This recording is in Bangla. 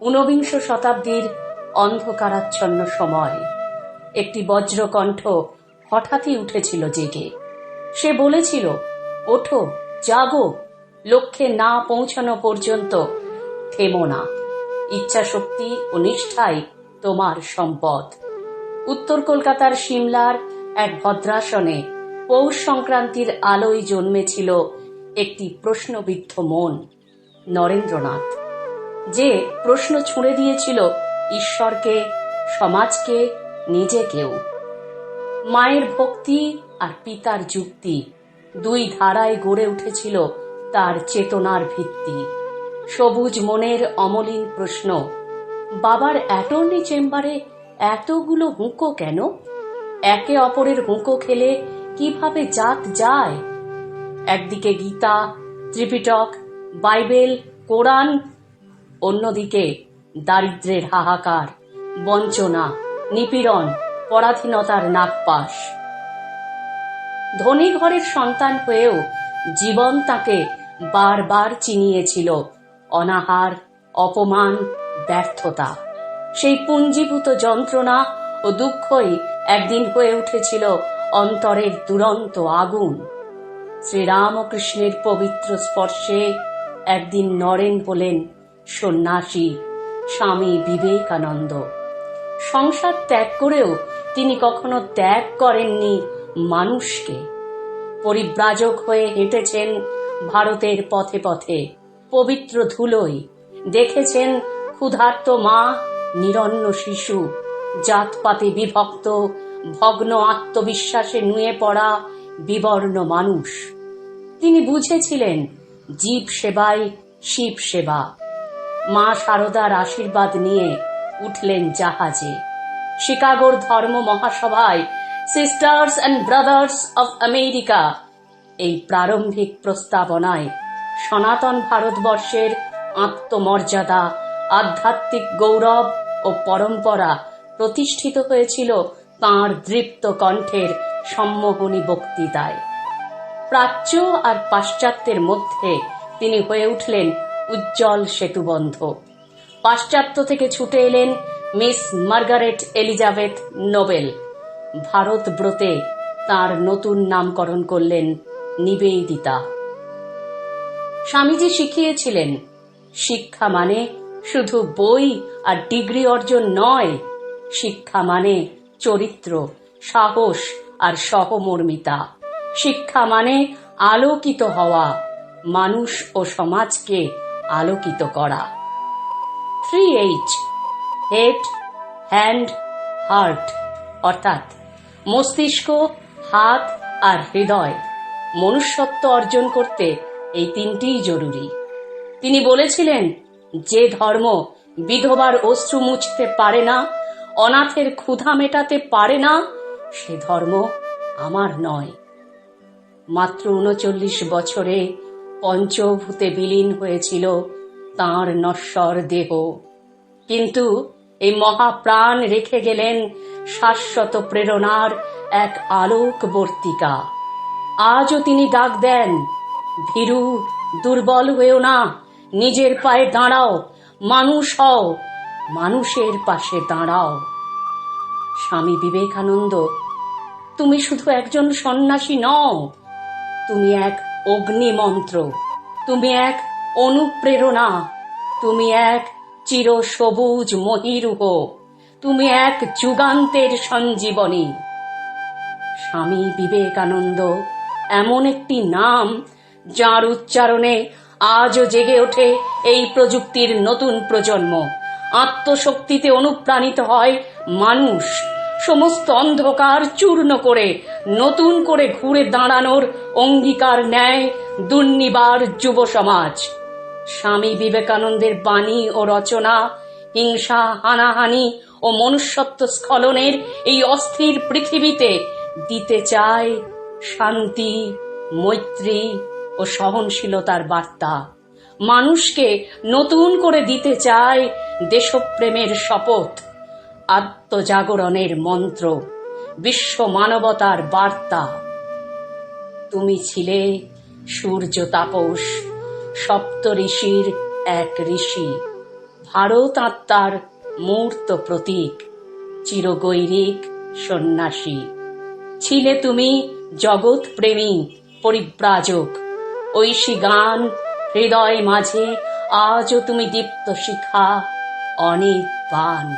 ঊনবিংশ শতাব্দীর অন্ধকারাচ্ছন্ন সময় একটি বজ্রকণ্ঠ হঠাৎই উঠেছিল জেগে। সে বলেছিল, ওঠো, জাগো, লক্ষ্যে না পৌঁছানো পর্যন্ত থেমো না। ইচ্ছাশক্তি ও নিষ্ঠাই তোমার সম্পদ। উত্তর কলকাতার সিমলার এক ভদ্রাসনে পৌষ সংক্রান্তির আলোয় জন্মেছিল একটি প্রশ্নবিদ্ধ মন, নরেন্দ্রনাথ, যে প্রশ্ন ছুঁড়ে দিয়েছিল ঈশ্বরকে, সমাজকে, নিজেকেও। মায়ের ভক্তি আর পিতার যুক্তি, দুই ধারায় গড়ে উঠেছিল তার চেতনার ভিত্তি। সবুজ মনের অমলিন প্রশ্ন, বাবার অ্যাটর্নি চেম্বারে এতগুলো হুঁকো কেন? একে অপরের হুঁকো খেলে কিভাবে জাত যায়? একদিকে গীতা, ত্রিপিটক, বাইবেল, কোরআন, অন্যদিকে দারিদ্র্যের হাহাকার, বঞ্চনা, নিপীড়ন, পরাধীনতার নাগপাশ। ধনী ঘরের সন্তান হয়েও জীবন তাকে বারবার চিনিয়েছিল অনাহার, অপমান, ব্যর্থতা। সেই পুঞ্জীভূত যন্ত্রণা ও দুঃখই একদিন হয়ে উঠেছিল অন্তরের দুরন্ত আগুন। শ্রীরামকৃষ্ণের পবিত্র স্পর্শে একদিন নরেন হলেন সন্ন্যাসী স্বামী বিবেকানন্দ। সংসার ত্যাগ করেও তিনি কখনো ত্যাগ করেননি মানুষকে। পরিব্রাজক হয়ে হেঁটেছেন ভারতের পথে পথে, পবিত্র ধুলোয়। দেখেছেন ক্ষুধার্ত মা, নিরন্ন শিশু, জাতপাতে বিভক্ত, ভগ্ন আত্মবিশ্বাসে নুয়ে পড়া বিবর্ণ মানুষ। তিনি বুঝেছিলেন জীব সেবাই শিব সেবা। মা শারদার আশীর্বাদ নিয়ে উঠলেন জাহাজে। শিকাগোর ধর্ম মহাসভায় sisters and brothers of America এই প্রারম্ভিক প্রস্তাবনায় সনাতন ভারতবর্ষের আত্মমর্যাদা, আধ্যাত্মিক গৌরব ও পরম্পরা প্রতিষ্ঠিত হয়েছিল তাঁর দৃপ্ত কণ্ঠের সম্মোহনী বক্তৃতায়। প্রাচ্য আর পাশ্চাত্যের মধ্যে তিনি হয়ে উঠলেন উজ্জ্বল সেতুবন্ধ। পাশ্চাত্য থেকে ছুটে এলেন মিস মার্গারেট এলিজাবেথ নোবেল। ভারত ব্রতে তাঁর নতুন নামকরণ করলেন নিবেদিতা। স্বামীজি শিখিয়েছিলেন, শিক্ষা মানে শুধু বই আর ডিগ্রি অর্জন নয়, শিক্ষা মানে চরিত্র, সাহস আর সহমর্মিতা। শিক্ষা মানে আলোকিত হওয়া, মানুষ ও সমাজকে আলোকিত করা। 3H, হেড, হ্যান্ড, হার্ট, অর্থাৎ মস্তিষ্ক, হাত আর হৃদয়। মনুষ্যত্ব অর্জন করতে এই তিনটিই জরুরি। তিনি বলেছিলেন, যে ধর্ম বিধবার অশ্রু মুছতে পারে না, অনাথের ক্ষুধা মেটাতে পারে না, সে ধর্ম আমার নয়। মাত্র ৩৯ বছরে পঞ্চভূতে বিলীন হয়েছিল তাঁর নশ্বর দেহ, কিন্তু এই মহাপ্রাণ রেখে গেলেন শাশ্বত প্রেরণার এক আলোকবর্তিকা। আজও তিনি ডাক দেন, ভীরু, দুর্বল হয়েও না, নিজের পায়ে দাঁড়াও, মানুষ হও, মানুষের পাশে দাঁড়াও। স্বামী বিবেকানন্দ, তুমি শুধু একজন সন্ন্যাসী নও, তুমি এক অগ্নিমন্ত্র, তুমি এক অনুপ্রেরণা, তুমি এক চিরসবুজ মহীরুহ, তুমি এক যুগান্তের সঞ্জীবনী। স্বামী বিবেকানন্দ এমন একটি নাম যার উচ্চারণে আজও জেগে ওঠে এই প্রযুক্তির নতুন প্রজন্ম। আত্মশক্তিতে অনুপ্রাণিত হয় মানুষ, সমস্ত অন্ধকার চূর্ণ করে নতুন করে ঘুরে দাঁড়ানোর অঙ্গীকার নেয় দুর্নিবার যুব সমাজ। স্বামী বিবেকানন্দের বাণী ও রচনা হিংসা, হানাহানি ও মনুষ্যত্ব স্খলনের এই অস্থির পৃথিবীতে দিতে চায় শান্তি, মৈত্রী ও সহনশীলতার বার্তা। মানুষকে নতুন করে দিতে চায় দেশপ্রেমের শপথ, আত্মজাগরণের মন্ত্র, বিশ্ব মানবতার বার্তা। তুমি ছিলে সূর্য তাপস, সপ্ত ঋষির এক ঋষি, ভারত আত্মার মূর্ত প্রতীক, চিরগৈরিক সন্ন্যাসী। ছিলে তুমি জগৎ প্রেমী পরিব্রাজক, ঐশী গান হৃদয় মাঝে আজও তুমি দীপ্ত শিখা, অনির্বাণ।